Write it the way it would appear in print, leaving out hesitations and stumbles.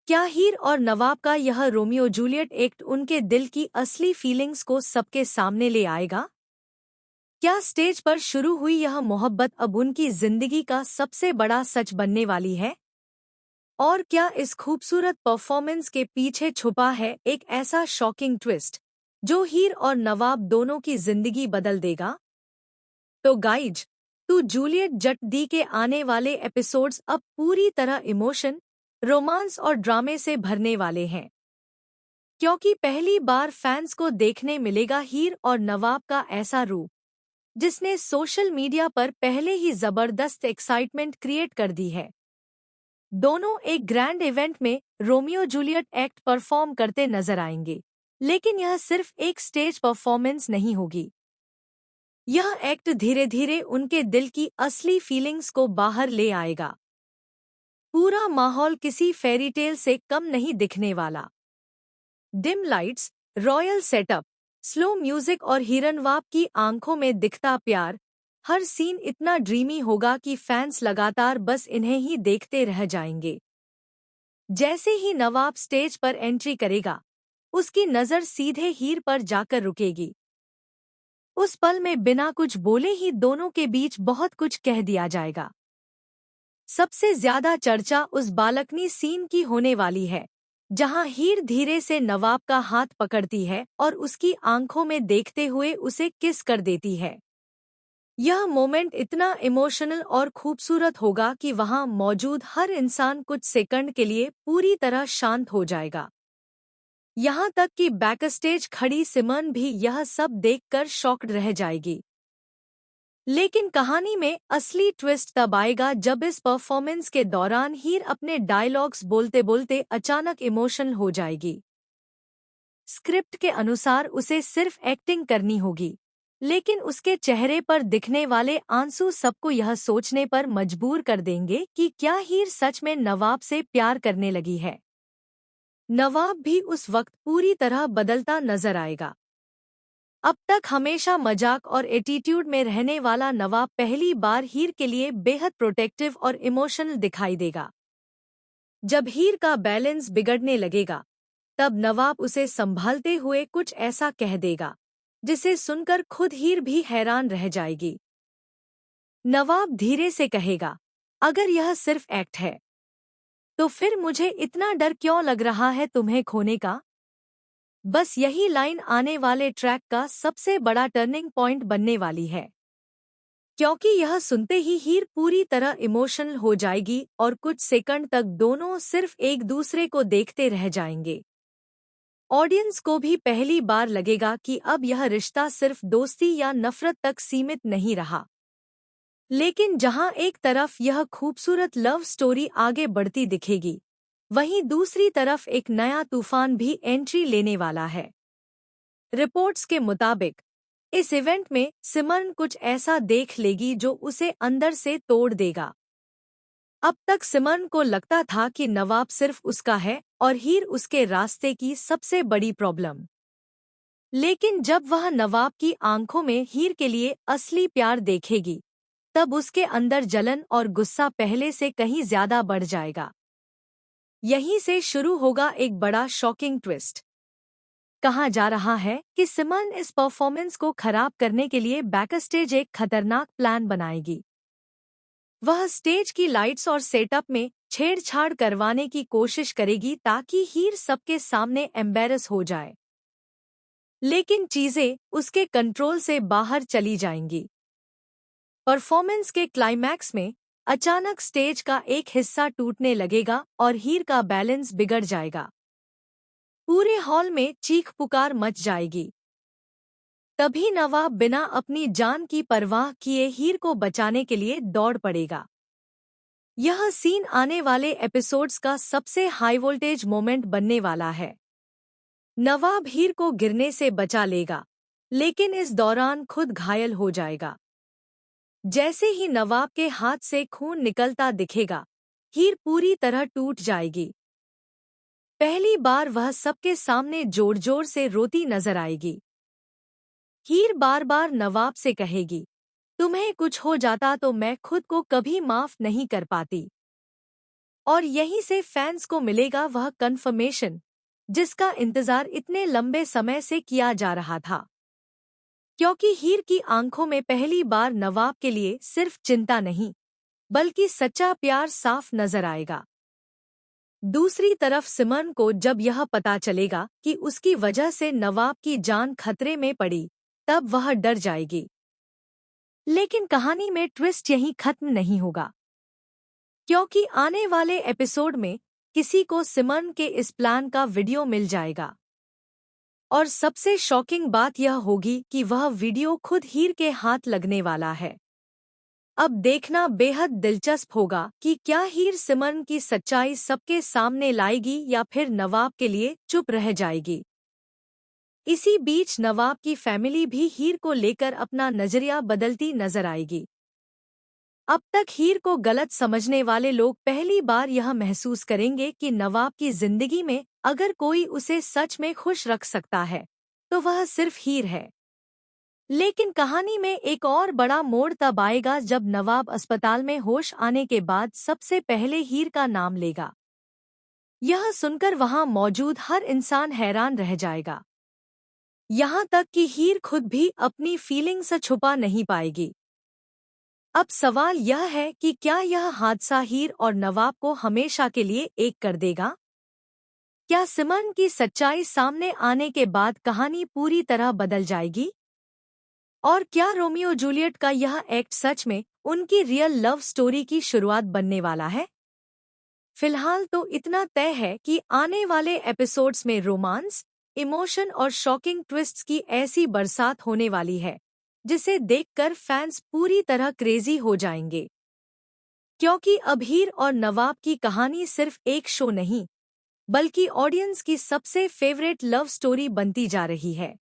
क्या हीर और नवाब का यह रोमियो जूलियट एक्ट उनके दिल की असली फीलिंग्स को सबके सामने ले आएगा? क्या स्टेज पर शुरू हुई यह मोहब्बत अब उनकी जिंदगी का सबसे बड़ा सच बनने वाली है? और क्या इस खूबसूरत परफॉर्मेंस के पीछे छुपा है एक ऐसा शॉकिंग ट्विस्ट जो हीर और नवाब दोनों की जिंदगी बदल देगा? तो गाइज, टू जूलियट जट दी के आने वाले एपिसोड्स अब पूरी तरह इमोशन, रोमांस और ड्रामे से भरने वाले हैं। क्योंकि पहली बार फैंस को देखने मिलेगा हीर और नवाब का ऐसा रूप जिसने सोशल मीडिया पर पहले ही जबरदस्त एक्साइटमेंट क्रिएट कर दी है। दोनों एक ग्रैंड इवेंट में रोमियो जूलियट एक्ट परफॉर्म करते नजर आएंगे, लेकिन यह सिर्फ एक स्टेज परफॉर्मेंस नहीं होगी। यह एक्ट धीरे धीरे उनके दिल की असली फीलिंग्स को बाहर ले आएगा। पूरा माहौल किसी फेरी टेल से कम नहीं दिखने वाला। Dim lights, royal setup, slow music और हिरनवाब की आंखों में दिखता प्यार, हर सीन इतना ड्रीमी होगा कि फैंस लगातार बस इन्हें ही देखते रह जाएंगे। जैसे ही नवाब स्टेज पर एंट्री करेगा, उसकी नज़र सीधे हीर पर जाकर रुकेगी। उस पल में बिना कुछ बोले ही दोनों के बीच बहुत कुछ कह दिया जाएगा। सबसे ज्यादा चर्चा उस बालकनी सीन की होने वाली है, जहां हीर धीरे से नवाब का हाथ पकड़ती है और उसकी आंखों में देखते हुए उसे किस कर देती है। यह मोमेंट इतना इमोशनल और खूबसूरत होगा कि वहां मौजूद हर इंसान कुछ सेकंड के लिए पूरी तरह शांत हो जाएगा। यहाँ तक कि बैकस्टेज खड़ी सिमरन भी यह सब देखकर शॉक्ड रह जाएगी। लेकिन कहानी में असली ट्विस्ट तब आएगा जब इस परफॉर्मेंस के दौरान हीर अपने डायलॉग्स बोलते बोलते अचानक इमोशनल हो जाएगी। स्क्रिप्ट के अनुसार उसे सिर्फ एक्टिंग करनी होगी, लेकिन उसके चेहरे पर दिखने वाले आंसू सबको यह सोचने पर मजबूर कर देंगे कि क्या हीर सच में नवाब से प्यार करने लगी है। नवाब भी उस वक्त पूरी तरह बदलता नजर आएगा। अब तक हमेशा मजाक और एटीट्यूड में रहने वाला नवाब पहली बार हीर के लिए बेहद प्रोटेक्टिव और इमोशनल दिखाई देगा। जब हीर का बैलेंस बिगड़ने लगेगा, तब नवाब उसे संभालते हुए कुछ ऐसा कह देगा जिसे सुनकर खुद हीर भी हैरान रह जाएगी। नवाब धीरे से कहेगा, अगर यह सिर्फ एक्ट है, तो फिर मुझे इतना डर क्यों लग रहा है तुम्हें खोने का? बस यही लाइन आने वाले ट्रैक का सबसे बड़ा टर्निंग पॉइंट बनने वाली है, क्योंकि यह सुनते ही हीर पूरी तरह इमोशनल हो जाएगी और कुछ सेकंड तक दोनों सिर्फ एक दूसरे को देखते रह जाएंगे। ऑडियंस को भी पहली बार लगेगा कि अब यह रिश्ता सिर्फ दोस्ती या नफरत तक सीमित नहीं रहा। लेकिन जहां एक तरफ यह खूबसूरत लव स्टोरी आगे बढ़ती दिखेगी, वहीं दूसरी तरफ एक नया तूफान भी एंट्री लेने वाला है। रिपोर्ट्स के मुताबिक इस इवेंट में सिमरन कुछ ऐसा देख लेगी जो उसे अंदर से तोड़ देगा। अब तक सिमरन को लगता था कि नवाब सिर्फ उसका है और हीर उसके रास्ते की सबसे बड़ी प्रॉब्लम। लेकिन जब वह नवाब की आंखों में हीर के लिए असली प्यार देखेगी, तब उसके अंदर जलन और गुस्सा पहले से कहीं ज्यादा बढ़ जाएगा। यहीं से शुरू होगा एक बड़ा शॉकिंग ट्विस्ट। कहा जा रहा है कि सिमरन इस परफॉर्मेंस को खराब करने के लिए बैकस्टेज एक खतरनाक प्लान बनाएगी। वह स्टेज की लाइट्स और सेटअप में छेड़छाड़ करवाने की कोशिश करेगी ताकि हीर सबके सामने एम्बैरस हो जाए। लेकिन चीजें उसके कंट्रोल से बाहर चली जाएंगी। परफॉर्मेंस के क्लाइमैक्स में अचानक स्टेज का एक हिस्सा टूटने लगेगा और हीर का बैलेंस बिगड़ जाएगा। पूरे हॉल में चीख पुकार मच जाएगी। तभी नवाब बिना अपनी जान की परवाह किए हीर को बचाने के लिए दौड़ पड़ेगा। यह सीन आने वाले एपिसोड्स का सबसे हाई वोल्टेज मोमेंट बनने वाला है। नवाब हीर को गिरने से बचा लेगा, लेकिन इस दौरान खुद घायल हो जाएगा। जैसे ही नवाब के हाथ से खून निकलता दिखेगा, हीर पूरी तरह टूट जाएगी। पहली बार वह सबके सामने जोर जोर से रोती नजर आएगी। हीर बार बार नवाब से कहेगी, तुम्हें कुछ हो जाता तो मैं खुद को कभी माफ नहीं कर पाती। और यहीं से फैंस को मिलेगा वह कंफर्मेशन जिसका इंतजार इतने लंबे समय से किया जा रहा था। क्योंकि हीर की आंखों में पहली बार नवाब के लिए सिर्फ चिंता नहीं बल्कि सच्चा प्यार साफ नजर आएगा। दूसरी तरफ सिमरन को जब यह पता चलेगा कि उसकी वजह से नवाब की जान खतरे में पड़ी, तब वह डर जाएगी। लेकिन कहानी में ट्विस्ट यहीं खत्म नहीं होगा, क्योंकि आने वाले एपिसोड में किसी को सिमरन के इस प्लान का वीडियो मिल जाएगा। और सबसे शॉकिंग बात यह होगी कि वह वीडियो खुद हीर के हाथ लगने वाला है। अब देखना बेहद दिलचस्प होगा कि क्या हीर सिमरन की सच्चाई सबके सामने लाएगी या फिर नवाब के लिए चुप रह जाएगी। इसी बीच नवाब की फैमिली भी हीर को लेकर अपना नजरिया बदलती नजर आएगी। अब तक हीर को गलत समझने वाले लोग पहली बार यह महसूस करेंगे कि नवाब की जिंदगी में अगर कोई उसे सच में खुश रख सकता है तो वह सिर्फ हीर है। लेकिन कहानी में एक और बड़ा मोड़ तब आएगा जब नवाब अस्पताल में होश आने के बाद सबसे पहले हीर का नाम लेगा। यह सुनकर वहां मौजूद हर इंसान हैरान रह जाएगा, यहाँ तक कि हीर खुद भी अपनी फीलिंग्स छुपा नहीं पाएगी। अब सवाल यह है कि क्या यह हादसा हीर और नवाब को हमेशा के लिए एक कर देगा? क्या सिमरन की सच्चाई सामने आने के बाद कहानी पूरी तरह बदल जाएगी? और क्या रोमियो जूलियट का यह एक्ट सच में उनकी रियल लव स्टोरी की शुरुआत बनने वाला है? फिलहाल तो इतना तय है कि आने वाले एपिसोड्स में रोमांस, इमोशन और शॉकिंग ट्विस्ट्स की ऐसी बरसात होने वाली है जिसे देखकर फैंस पूरी तरह क्रेजी हो जाएंगे। क्योंकि अब हीर और नवाब की कहानी सिर्फ एक शो नहीं बल्कि ऑडियंस की सबसे फेवरेट लव स्टोरी बनती जा रही है।